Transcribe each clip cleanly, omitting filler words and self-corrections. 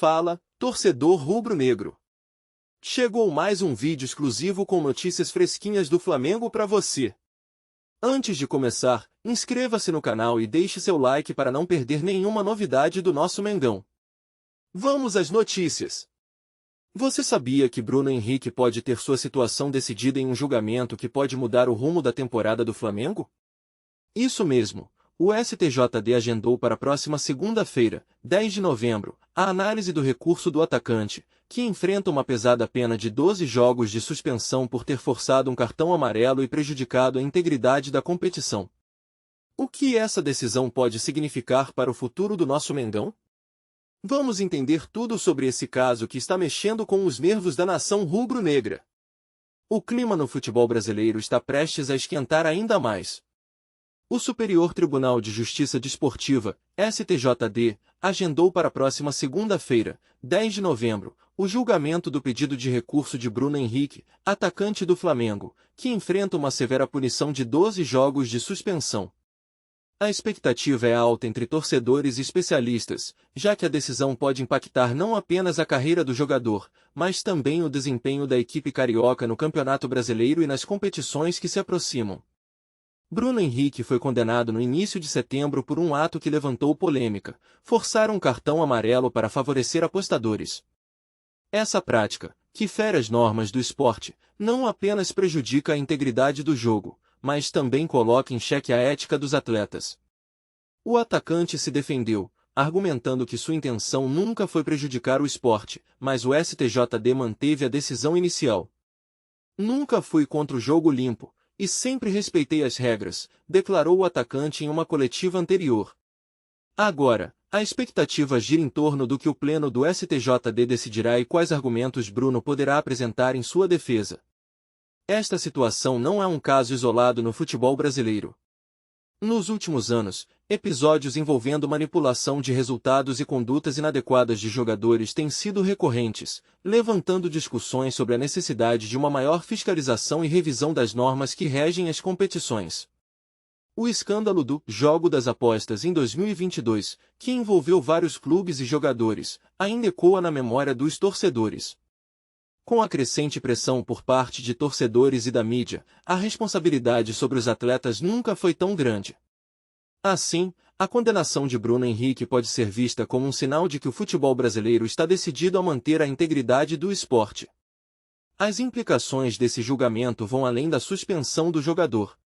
Fala, torcedor rubro-negro. Chegou mais um vídeo exclusivo com notícias fresquinhas do Flamengo para você. Antes de começar, inscreva-se no canal e deixe seu like para não perder nenhuma novidade do nosso Mengão. Vamos às notícias. Você sabia que Bruno Henrique pode ter sua situação decidida em um julgamento que pode mudar o rumo da temporada do Flamengo? Isso mesmo. O STJD agendou para a próxima segunda-feira, 10 de novembro, a análise do recurso do atacante, que enfrenta uma pesada pena de 12 jogos de suspensão por ter forçado um cartão amarelo e prejudicado a integridade da competição. O que essa decisão pode significar para o futuro do nosso Mengão? Vamos entender tudo sobre esse caso que está mexendo com os nervos da nação rubro-negra. O clima no futebol brasileiro está prestes a esquentar ainda mais. O Superior Tribunal de Justiça Desportiva, STJD, agendou para a próxima segunda-feira, 10 de novembro, o julgamento do pedido de recurso de Bruno Henrique, atacante do Flamengo, que enfrenta uma severa punição de 12 jogos de suspensão. A expectativa é alta entre torcedores e especialistas, já que a decisão pode impactar não apenas a carreira do jogador, mas também o desempenho da equipe carioca no Campeonato Brasileiro e nas competições que se aproximam. Bruno Henrique foi condenado no início de setembro por um ato que levantou polêmica: forçar um cartão amarelo para favorecer apostadores. Essa prática, que fere as normas do esporte, não apenas prejudica a integridade do jogo, mas também coloca em xeque a ética dos atletas. O atacante se defendeu, argumentando que sua intenção nunca foi prejudicar o esporte, mas o STJD manteve a decisão inicial. Nunca fui contra o jogo limpo, e sempre respeitei as regras, declarou o atacante em uma coletiva anterior. Agora, a expectativa gira em torno do que o pleno do STJD decidirá e quais argumentos Bruno poderá apresentar em sua defesa. Esta situação não é um caso isolado no futebol brasileiro. Nos últimos anos, episódios envolvendo manipulação de resultados e condutas inadequadas de jogadores têm sido recorrentes, levantando discussões sobre a necessidade de uma maior fiscalização e revisão das normas que regem as competições. O escândalo do jogo das apostas em 2022, que envolveu vários clubes e jogadores, ainda ecoa na memória dos torcedores. Com a crescente pressão por parte de torcedores e da mídia, a responsabilidade sobre os atletas nunca foi tão grande. Assim, a condenação de Bruno Henrique pode ser vista como um sinal de que o futebol brasileiro está decidido a manter a integridade do esporte. As implicações desse julgamento vão além da suspensão do jogador.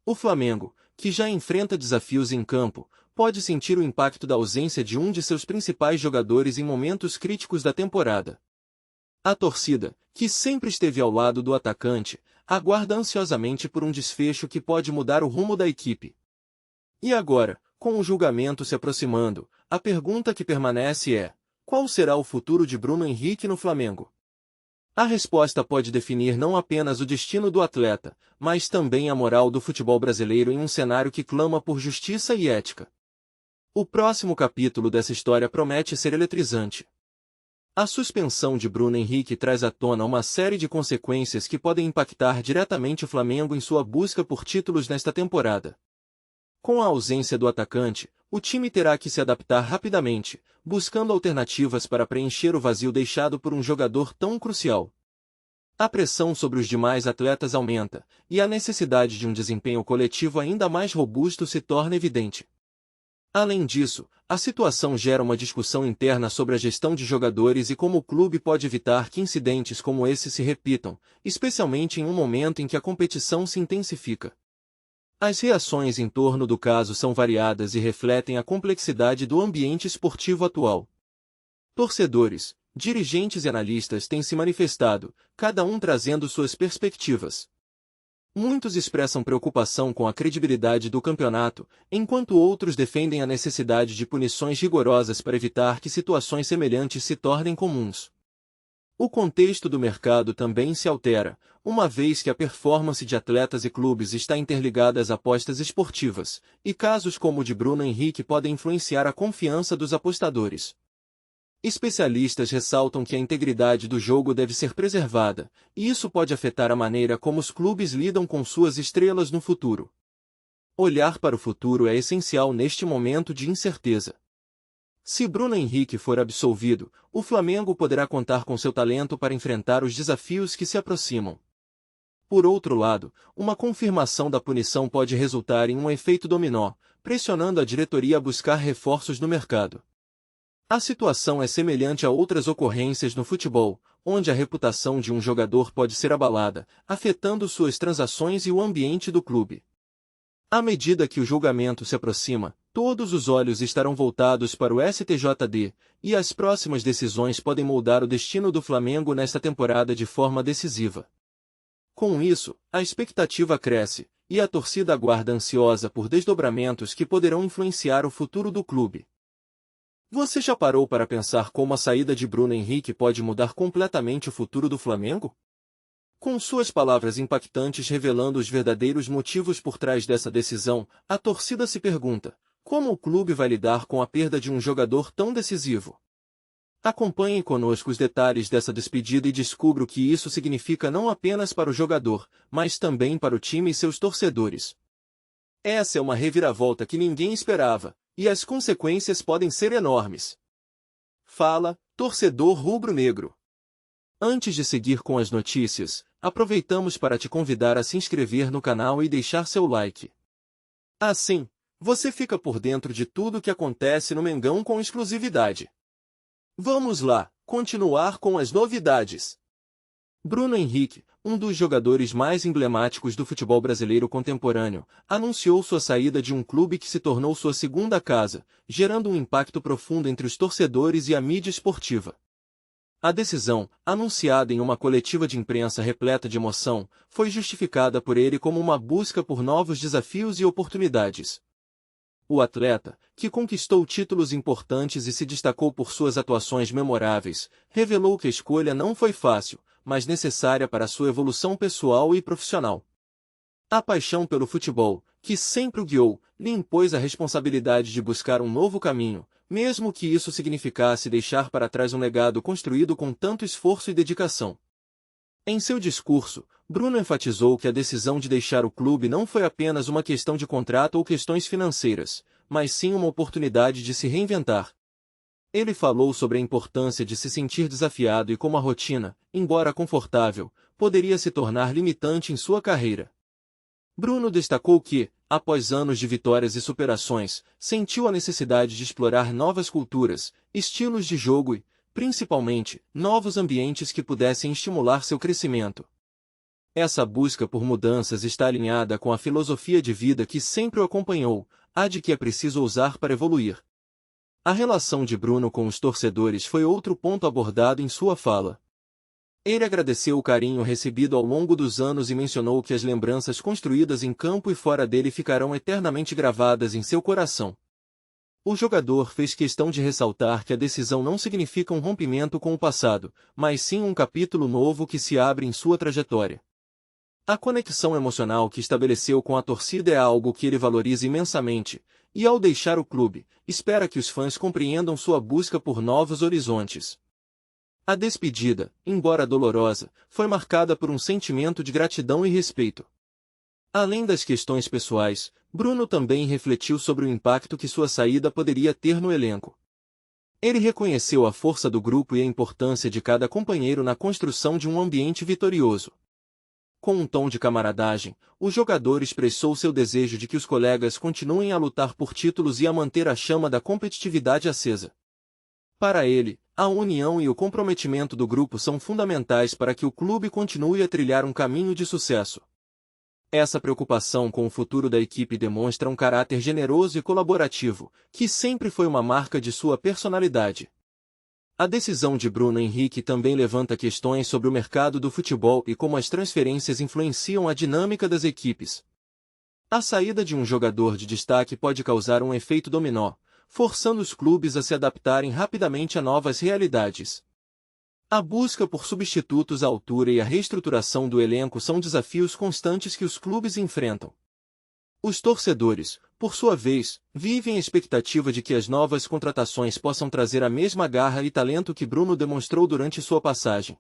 O Flamengo, que já enfrenta desafios em campo, pode sentir o impacto da ausência de um de seus principais jogadores em momentos críticos da temporada. A torcida, que sempre esteve ao lado do atacante, aguarda ansiosamente por um desfecho que pode mudar o rumo da equipe. E agora, com o julgamento se aproximando, a pergunta que permanece é: qual será o futuro de Bruno Henrique no Flamengo? A resposta pode definir não apenas o destino do atleta, mas também a moral do futebol brasileiro em um cenário que clama por justiça e ética. O próximo capítulo dessa história promete ser eletrizante. A suspensão de Bruno Henrique traz à tona uma série de consequências que podem impactar diretamente o Flamengo em sua busca por títulos nesta temporada. Com a ausência do atacante, o time terá que se adaptar rapidamente, buscando alternativas para preencher o vazio deixado por um jogador tão crucial. A pressão sobre os demais atletas aumenta, e a necessidade de um desempenho coletivo ainda mais robusto se torna evidente. Além disso, a situação gera uma discussão interna sobre a gestão de jogadores e como o clube pode evitar que incidentes como esse se repitam, especialmente em um momento em que a competição se intensifica. As reações em torno do caso são variadas e refletem a complexidade do ambiente esportivo atual. Torcedores, dirigentes e analistas têm se manifestado, cada um trazendo suas perspectivas. Muitos expressam preocupação com a credibilidade do campeonato, enquanto outros defendem a necessidade de punições rigorosas para evitar que situações semelhantes se tornem comuns. O contexto do mercado também se altera, uma vez que a performance de atletas e clubes está interligada às apostas esportivas, e casos como o de Bruno Henrique podem influenciar a confiança dos apostadores. Especialistas ressaltam que a integridade do jogo deve ser preservada, e isso pode afetar a maneira como os clubes lidam com suas estrelas no futuro. Olhar para o futuro é essencial neste momento de incerteza. Se Bruno Henrique for absolvido, o Flamengo poderá contar com seu talento para enfrentar os desafios que se aproximam. Por outro lado, uma confirmação da punição pode resultar em um efeito dominó, pressionando a diretoria a buscar reforços no mercado. A situação é semelhante a outras ocorrências no futebol, onde a reputação de um jogador pode ser abalada, afetando suas transações e o ambiente do clube. À medida que o julgamento se aproxima, todos os olhos estarão voltados para o STJD, e as próximas decisões podem moldar o destino do Flamengo nesta temporada de forma decisiva. Com isso, a expectativa cresce, e a torcida aguarda ansiosa por desdobramentos que poderão influenciar o futuro do clube. Você já parou para pensar como a saída de Bruno Henrique pode mudar completamente o futuro do Flamengo? Com suas palavras impactantes revelando os verdadeiros motivos por trás dessa decisão, a torcida se pergunta: como o clube vai lidar com a perda de um jogador tão decisivo? Acompanhe conosco os detalhes dessa despedida e descubra o que isso significa não apenas para o jogador, mas também para o time e seus torcedores. Essa é uma reviravolta que ninguém esperava, e as consequências podem ser enormes. Fala, torcedor rubro-negro. Antes de seguir com as notícias, aproveitamos para te convidar a se inscrever no canal e deixar seu like. Assim, você fica por dentro de tudo o que acontece no Mengão com exclusividade. Vamos lá, continuar com as novidades. Bruno Henrique, um dos jogadores mais emblemáticos do futebol brasileiro contemporâneo, anunciou sua saída de um clube que se tornou sua segunda casa, gerando um impacto profundo entre os torcedores e a mídia esportiva. A decisão, anunciada em uma coletiva de imprensa repleta de emoção, foi justificada por ele como uma busca por novos desafios e oportunidades. O atleta, que conquistou títulos importantes e se destacou por suas atuações memoráveis, revelou que a escolha não foi fácil, mas necessária para sua evolução pessoal e profissional. A paixão pelo futebol, que sempre o guiou, lhe impôs a responsabilidade de buscar um novo caminho, mesmo que isso significasse deixar para trás um legado construído com tanto esforço e dedicação. Em seu discurso, Bruno enfatizou que a decisão de deixar o clube não foi apenas uma questão de contrato ou questões financeiras, mas sim uma oportunidade de se reinventar. Ele falou sobre a importância de se sentir desafiado e como a rotina, embora confortável, poderia se tornar limitante em sua carreira. Bruno destacou que, após anos de vitórias e superações, sentiu a necessidade de explorar novas culturas, estilos de jogo e, principalmente, novos ambientes que pudessem estimular seu crescimento. Essa busca por mudanças está alinhada com a filosofia de vida que sempre o acompanhou, a de que é preciso ousar para evoluir. A relação de Bruno com os torcedores foi outro ponto abordado em sua fala. Ele agradeceu o carinho recebido ao longo dos anos e mencionou que as lembranças construídas em campo e fora dele ficarão eternamente gravadas em seu coração. O jogador fez questão de ressaltar que a decisão não significa um rompimento com o passado, mas sim um capítulo novo que se abre em sua trajetória. A conexão emocional que estabeleceu com a torcida é algo que ele valoriza imensamente, e ao deixar o clube, espera que os fãs compreendam sua busca por novos horizontes. A despedida, embora dolorosa, foi marcada por um sentimento de gratidão e respeito. Além das questões pessoais, Bruno também refletiu sobre o impacto que sua saída poderia ter no elenco. Ele reconheceu a força do grupo e a importância de cada companheiro na construção de um ambiente vitorioso. Com um tom de camaradagem, o jogador expressou seu desejo de que os colegas continuem a lutar por títulos e a manter a chama da competitividade acesa. Para ele, a união e o comprometimento do grupo são fundamentais para que o clube continue a trilhar um caminho de sucesso. Essa preocupação com o futuro da equipe demonstra um caráter generoso e colaborativo, que sempre foi uma marca de sua personalidade. A decisão de Bruno Henrique também levanta questões sobre o mercado do futebol e como as transferências influenciam a dinâmica das equipes. A saída de um jogador de destaque pode causar um efeito dominó, forçando os clubes a se adaptarem rapidamente a novas realidades. A busca por substitutos à altura e a reestruturação do elenco são desafios constantes que os clubes enfrentam. Os torcedores, por sua vez, vivem a expectativa de que as novas contratações possam trazer a mesma garra e talento que Bruno demonstrou durante sua passagem.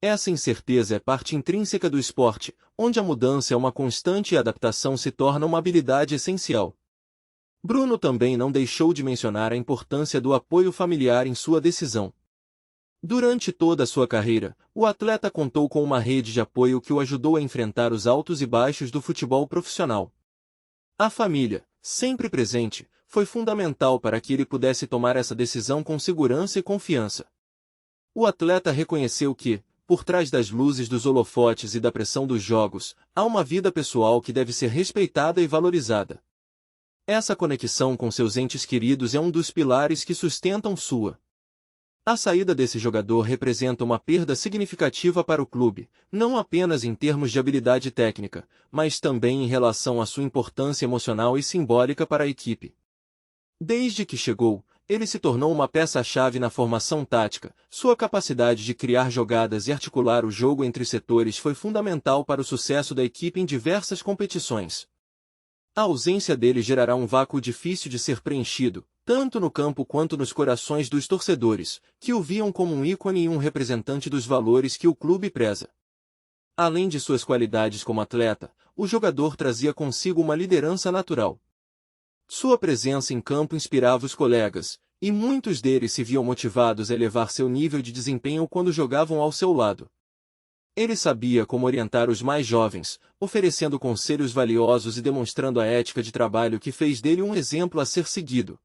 Essa incerteza é parte intrínseca do esporte, onde a mudança é uma constante e a adaptação se torna uma habilidade essencial. Bruno também não deixou de mencionar a importância do apoio familiar em sua decisão. Durante toda a sua carreira, o atleta contou com uma rede de apoio que o ajudou a enfrentar os altos e baixos do futebol profissional. A família, sempre presente, foi fundamental para que ele pudesse tomar essa decisão com segurança e confiança. O atleta reconheceu que, por trás das luzes dos holofotes e da pressão dos jogos, há uma vida pessoal que deve ser respeitada e valorizada. Essa conexão com seus entes queridos é um dos pilares que sustentam sua. A saída desse jogador representa uma perda significativa para o clube, não apenas em termos de habilidade técnica, mas também em relação à sua importância emocional e simbólica para a equipe. Desde que chegou, ele se tornou uma peça-chave na formação tática. Sua capacidade de criar jogadas e articular o jogo entre setores foi fundamental para o sucesso da equipe em diversas competições. A ausência dele gerará um vácuo difícil de ser preenchido, tanto no campo quanto nos corações dos torcedores, que o viam como um ícone e um representante dos valores que o clube preza. Além de suas qualidades como atleta, o jogador trazia consigo uma liderança natural. Sua presença em campo inspirava os colegas, e muitos deles se viam motivados a elevar seu nível de desempenho quando jogavam ao seu lado. Ele sabia como orientar os mais jovens, oferecendo conselhos valiosos e demonstrando a ética de trabalho que fez dele um exemplo a ser seguido.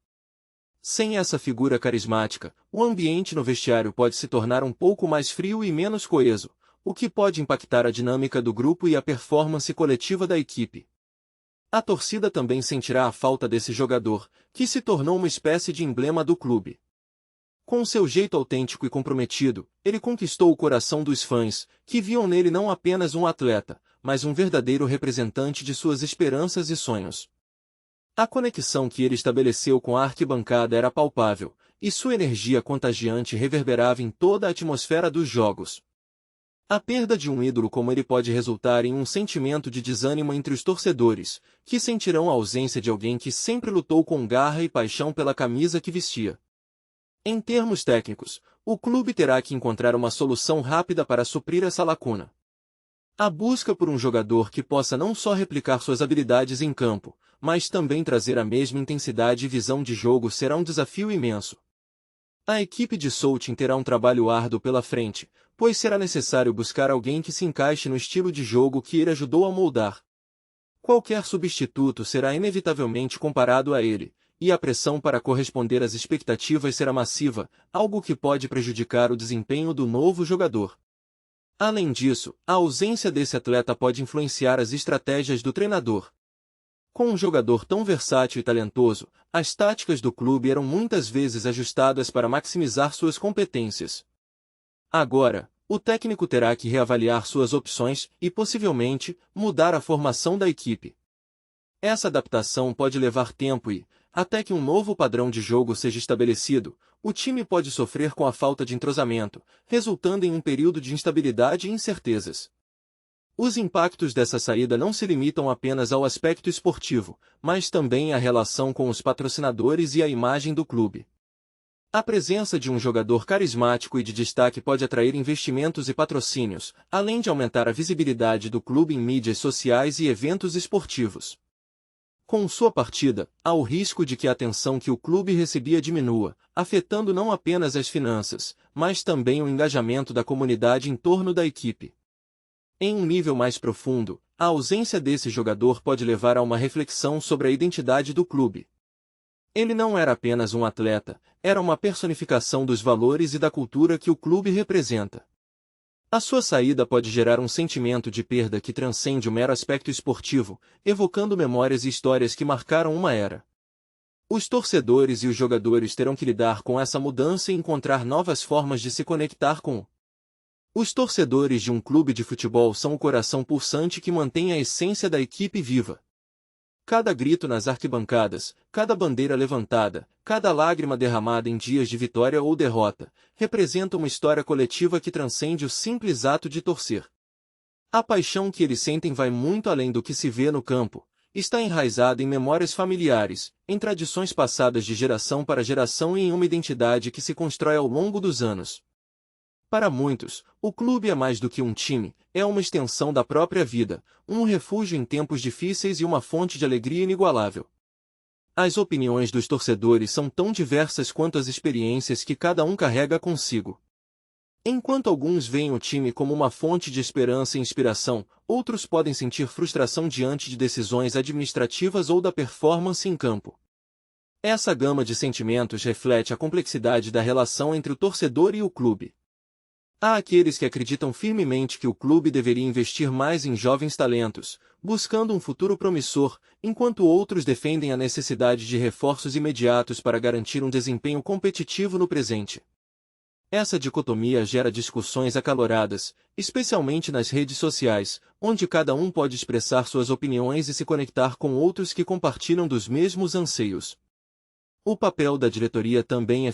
Sem essa figura carismática, o ambiente no vestiário pode se tornar um pouco mais frio e menos coeso, o que pode impactar a dinâmica do grupo e a performance coletiva da equipe. A torcida também sentirá a falta desse jogador, que se tornou uma espécie de emblema do clube. Com seu jeito autêntico e comprometido, ele conquistou o coração dos fãs, que viam nele não apenas um atleta, mas um verdadeiro representante de suas esperanças e sonhos. A conexão que ele estabeleceu com a arquibancada era palpável, e sua energia contagiante reverberava em toda a atmosfera dos jogos. A perda de um ídolo como ele pode resultar em um sentimento de desânimo entre os torcedores, que sentirão a ausência de alguém que sempre lutou com garra e paixão pela camisa que vestia. Em termos técnicos, o clube terá que encontrar uma solução rápida para suprir essa lacuna. A busca por um jogador que possa não só replicar suas habilidades em campo, mas também trazer a mesma intensidade e visão de jogo será um desafio imenso. A equipe de Southam terá um trabalho árduo pela frente, pois será necessário buscar alguém que se encaixe no estilo de jogo que ele ajudou a moldar. Qualquer substituto será inevitavelmente comparado a ele, e a pressão para corresponder às expectativas será massiva, algo que pode prejudicar o desempenho do novo jogador. Além disso, a ausência desse atleta pode influenciar as estratégias do treinador. Com um jogador tão versátil e talentoso, as táticas do clube eram muitas vezes ajustadas para maximizar suas competências. Agora, o técnico terá que reavaliar suas opções e, possivelmente, mudar a formação da equipe. Essa adaptação pode levar tempo e, até que um novo padrão de jogo seja estabelecido, o time pode sofrer com a falta de entrosamento, resultando em um período de instabilidade e incertezas. Os impactos dessa saída não se limitam apenas ao aspecto esportivo, mas também à relação com os patrocinadores e à imagem do clube. A presença de um jogador carismático e de destaque pode atrair investimentos e patrocínios, além de aumentar a visibilidade do clube em mídias sociais e eventos esportivos. Com sua partida, há o risco de que a atenção que o clube recebia diminua, afetando não apenas as finanças, mas também o engajamento da comunidade em torno da equipe. Em um nível mais profundo, a ausência desse jogador pode levar a uma reflexão sobre a identidade do clube. Ele não era apenas um atleta, era uma personificação dos valores e da cultura que o clube representa. A sua saída pode gerar um sentimento de perda que transcende o mero aspecto esportivo, evocando memórias e histórias que marcaram uma era. Os torcedores e os jogadores terão que lidar com essa mudança e encontrar novas formas de se conectar com. Os torcedores de um clube de futebol são o coração pulsante que mantém a essência da equipe viva. Cada grito nas arquibancadas, cada bandeira levantada, cada lágrima derramada em dias de vitória ou derrota, representa uma história coletiva que transcende o simples ato de torcer. A paixão que eles sentem vai muito além do que se vê no campo, está enraizada em memórias familiares, em tradições passadas de geração para geração e em uma identidade que se constrói ao longo dos anos. Para muitos, o clube é mais do que um time, é uma extensão da própria vida, um refúgio em tempos difíceis e uma fonte de alegria inigualável. As opiniões dos torcedores são tão diversas quanto as experiências que cada um carrega consigo. Enquanto alguns veem o time como uma fonte de esperança e inspiração, outros podem sentir frustração diante de decisões administrativas ou da performance em campo. Essa gama de sentimentos reflete a complexidade da relação entre o torcedor e o clube. Há aqueles que acreditam firmemente que o clube deveria investir mais em jovens talentos, buscando um futuro promissor, enquanto outros defendem a necessidade de reforços imediatos para garantir um desempenho competitivo no presente. Essa dicotomia gera discussões acaloradas, especialmente nas redes sociais, onde cada um pode expressar suas opiniões e se conectar com outros que compartilham dos mesmos anseios. O papel da diretoria também é